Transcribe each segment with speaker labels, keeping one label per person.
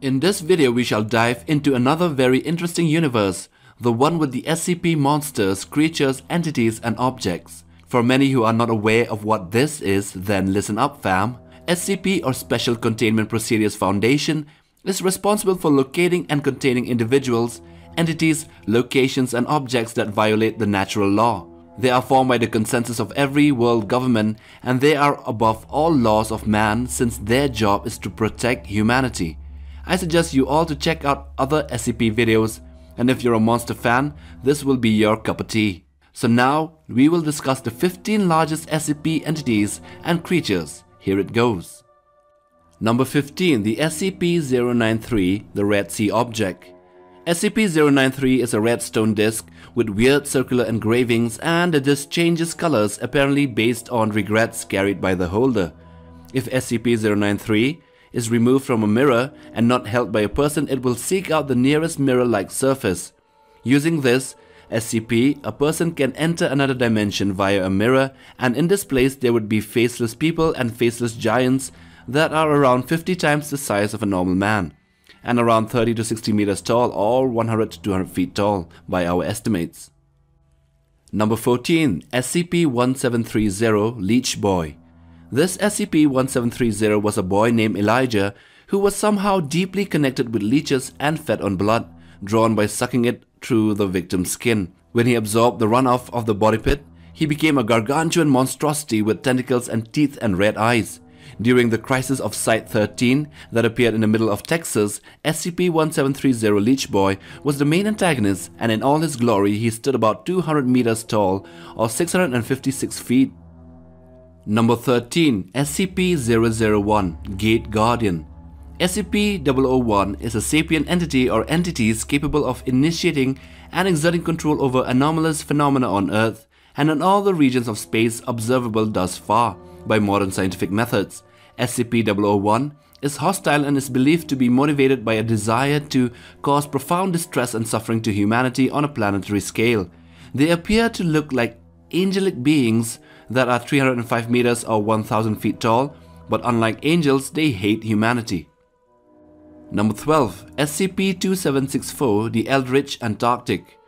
Speaker 1: In this video we shall dive into another very interesting universe, the one with the SCP monsters, creatures, entities and objects. For many who are not aware of what this is, then listen up fam. SCP or Special Containment Procedures Foundation is responsible for locating and containing individuals, entities, locations and objects that violate the natural law. They are formed by the consensus of every world government and they are above all laws of man since their job is to protect humanity. I suggest you all to check out other SCP videos, and if you're a monster fan, this will be your cup of tea. So now, we will discuss the 15 largest SCP entities and creatures. Here it goes. Number 15. The SCP-093 The Red Sea Object. SCP-093 is a red stone disc with weird circular engravings, and the disc changes colors apparently based on regrets carried by the holder. If SCP-093 is removed from a mirror and not held by a person, it will seek out the nearest mirror-like surface. Using this SCP, a person can enter another dimension via a mirror, and in this place there would be faceless people and faceless giants that are around 50 times the size of a normal man, and around 30 to 60 meters tall or 100 to 200 feet tall by our estimates. Number 14. SCP-1730 Leech Boy. This SCP-1730 was a boy named Elijah who was somehow deeply connected with leeches and fed on blood, drawn by sucking it through the victim's skin. When he absorbed the runoff of the body pit, he became a gargantuan monstrosity with tentacles and teeth and red eyes. During the crisis of Site-13 that appeared in the middle of Texas, SCP-1730 Leech Boy was the main antagonist, and in all his glory he stood about 200 meters tall or 656 feet. Number 13. SCP-001 Gate Guardian. SCP-001 is a sapient entity or entities capable of initiating and exerting control over anomalous phenomena on Earth and in all the regions of space observable thus far by modern scientific methods. SCP-001 is hostile and is believed to be motivated by a desire to cause profound distress and suffering to humanity on a planetary scale. They appear to look like angelic beings that are 305 meters or 1000 feet tall, but unlike angels, they hate humanity. Number 12. SCP-2764 The Eldritch Antarctic.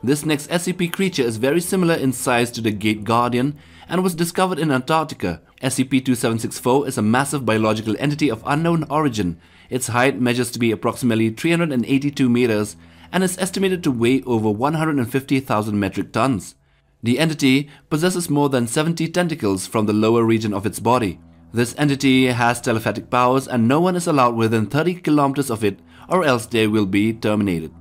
Speaker 1: This next SCP creature is very similar in size to the Gate Guardian and was discovered in Antarctica. SCP-2764 is a massive biological entity of unknown origin. Its height measures to be approximately 382 meters and is estimated to weigh over 150,000 metric tons. The entity possesses more than 70 tentacles from the lower region of its body. This entity has telepathic powers and no one is allowed within 30 kilometers of it or else they will be terminated.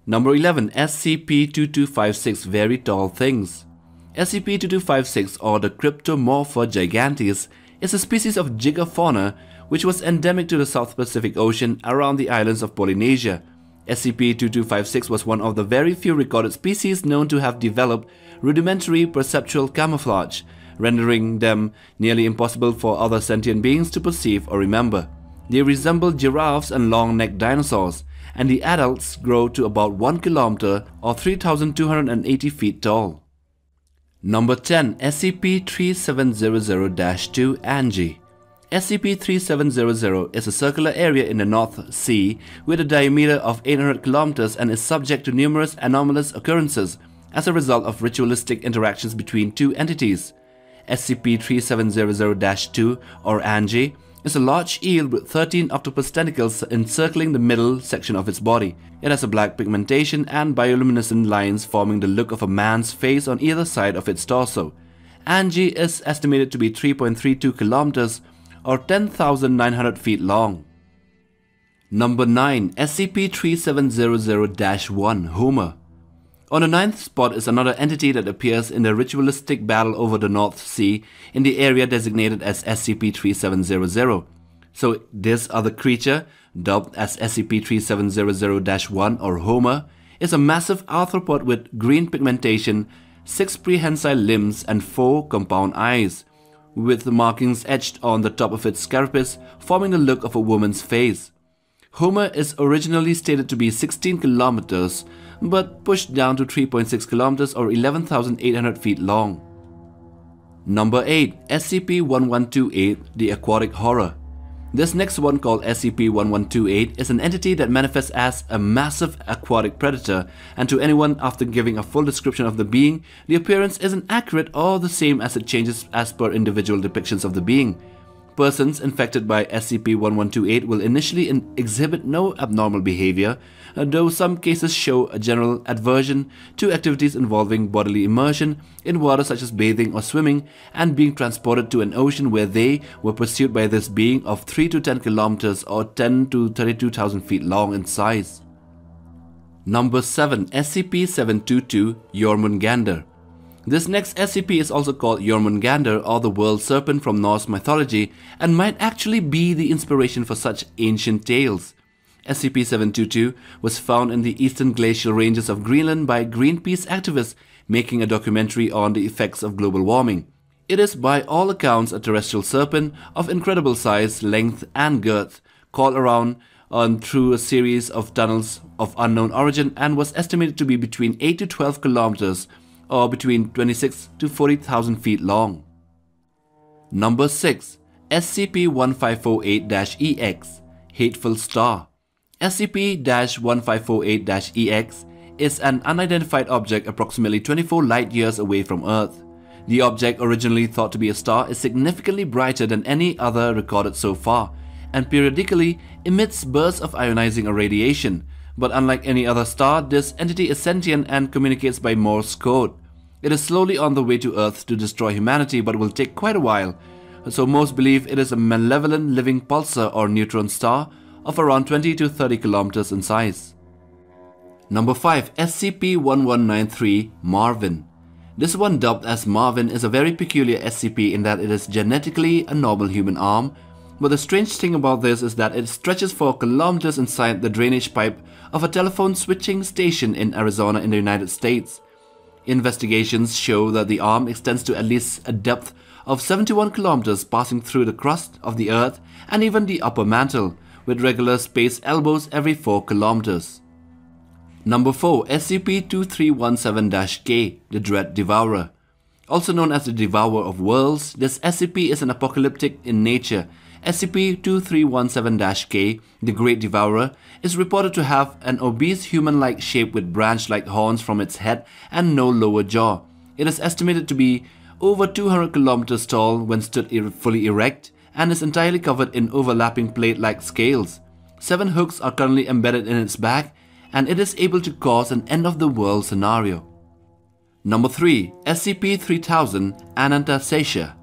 Speaker 1: Number 11. SCP-2256 Very Tall Things. SCP-2256 or the Cryptomorpha giganteus is a species of gigafauna which was endemic to the South Pacific Ocean around the islands of Polynesia. SCP-2256 was one of the very few recorded species known to have developed rudimentary perceptual camouflage, rendering them nearly impossible for other sentient beings to perceive or remember. They resemble giraffes and long-necked dinosaurs, and the adults grow to about 1 kilometer or 3,280 feet tall. Number 10. SCP-3700-2 Angie. SCP-3700 is a circular area in the North Sea with a diameter of 800 kilometers and is subject to numerous anomalous occurrences as a result of ritualistic interactions between two entities. SCP-3700-2 or Angie is a large eel with 13 octopus tentacles encircling the middle section of its body. It has a black pigmentation and bioluminescent lines forming the look of a man's face on either side of its torso. Angie is estimated to be 3.32 kilometers or 10,900 feet long. Number 9. SCP-3700-1 Homer. On the 9th spot is another entity that appears in the ritualistic battle over the North Sea in the area designated as SCP-3700. So this other creature, dubbed as SCP-3700-1 or Homer, is a massive arthropod with green pigmentation, 6 prehensile limbs and 4 compound eyes, with the markings etched on the top of its carapace forming the look of a woman's face. Homer is originally stated to be 16 kilometers, but pushed down to 3.6 kilometers or 11,800 feet long. Number 8. SCP-1128 The Aquatic Horror. This next one, called SCP-1128, is an entity that manifests as a massive aquatic predator, and to anyone after giving a full description of the being, the appearance isn't accurate or the same as it changes as per individual depictions of the being. Persons infected by SCP-1128 will initially exhibit no abnormal behavior, though some cases show a general aversion to activities involving bodily immersion in water such as bathing or swimming, and being transported to an ocean where they were pursued by this being of 3 to 10 kilometers or 10 to 32,000 feet long in size. Number 7. SCP-722 Your MoonG. This next SCP is also called Your MoonG, or the world serpent from Norse mythology, and might actually be the inspiration for such ancient tales. SCP-722 was found in the eastern glacial ranges of Greenland by Greenpeace activists making a documentary on the effects of global warming. It is by all accounts a terrestrial serpent of incredible size, length and girth, crawled around through a series of tunnels of unknown origin, and was estimated to be between 8 to 12 kilometers or between 26 to 40,000 feet long. Number 6. SCP-1548-EX Hateful Star. SCP-1548-EX is an unidentified object approximately 24 light-years away from Earth. The object, originally thought to be a star, is significantly brighter than any other recorded so far, and periodically emits bursts of ionizing radiation. But unlike any other star, this entity is sentient and communicates by Morse code. It is slowly on the way to Earth to destroy humanity, but will take quite a while, so most believe it is a malevolent living pulsar or neutron star of around 20 to 30 kilometers in size. Number 5. SCP-1193 Marvin. This one, dubbed as Marvin, is a very peculiar SCP in that it is genetically a normal human arm, but the strange thing about this is that it stretches for kilometers inside the drainage pipe of a telephone switching station in Arizona in the United States. Investigations show that the arm extends to at least a depth of 71 kilometers, passing through the crust of the Earth and even the upper mantle, with regular spaced elbows every 4 kilometers. Number 4. SCP-2317-K, the Dread Devourer. Also known as the Devourer of Worlds, this SCP is an apocalyptic in nature. SCP-2317-K, the Great Devourer, is reported to have an obese human-like shape with branch-like horns from its head and no lower jaw. It is estimated to be over 200 kilometers tall when stood fully erect, and is entirely covered in overlapping plate-like scales. 7 hooks are currently embedded in its back, and it is able to cause an end-of-the-world scenario. Number 3. SCP-3000 Antacia.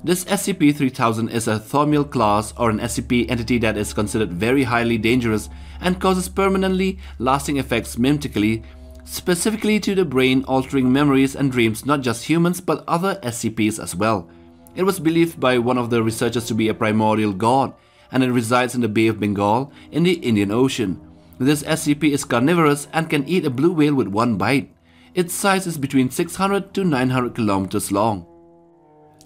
Speaker 1: This SCP-3000 is a Thaumiel class or an SCP entity that is considered very highly dangerous and causes permanently lasting effects mimically, specifically to the brain, altering memories and dreams not just humans but other SCPs as well. It was believed by one of the researchers to be a primordial god, and it resides in the Bay of Bengal in the Indian Ocean. This SCP is carnivorous and can eat a blue whale with one bite. Its size is between 600 to 900 kilometers long.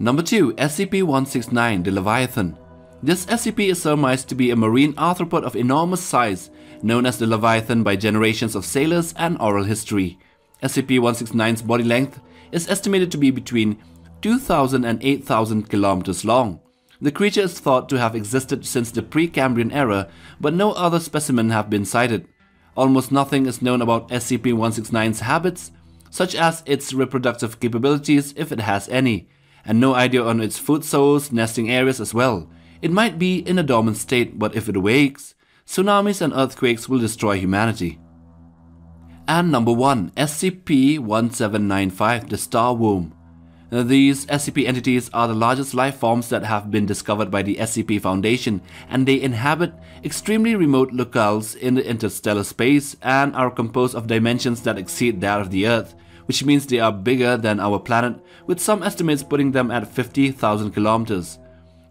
Speaker 1: Number 2. SCP-169 The Leviathan. This SCP is surmised to be a marine arthropod of enormous size, known as the Leviathan by generations of sailors and oral history. SCP-169's body length is estimated to be between 2,000 and 8,000 kilometers long. The creature is thought to have existed since the Precambrian era, but no other specimen have been cited. Almost nothing is known about SCP-169's habits, such as its reproductive capabilities if it has any, and no idea on its food source, nesting areas as well. It might be in a dormant state, but if it awakes, tsunamis and earthquakes will destroy humanity. And number 1. SCP-1795 The Star Worm. These SCP entities are the largest life forms that have been discovered by the SCP Foundation, and they inhabit extremely remote locales in the interstellar space and are composed of dimensions that exceed that of the Earth, which means they are bigger than our planet, with some estimates putting them at 50,000 kilometers.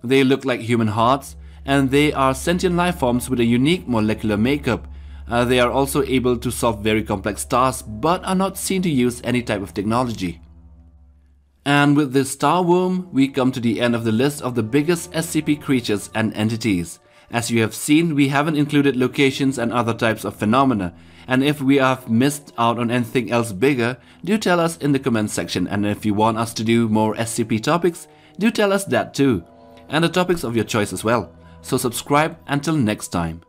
Speaker 1: They look like human hearts, and they are sentient life forms with a unique molecular makeup. They are also able to solve very complex tasks, but are not seen to use any type of technology. And with this star worm, we come to the end of the list of the biggest SCP creatures and entities. As you have seen, we haven't included locations and other types of phenomena, and if we have missed out on anything else bigger, do tell us in the comments section, and if you want us to do more SCP topics, do tell us that too, and the topics of your choice as well. So subscribe until next time.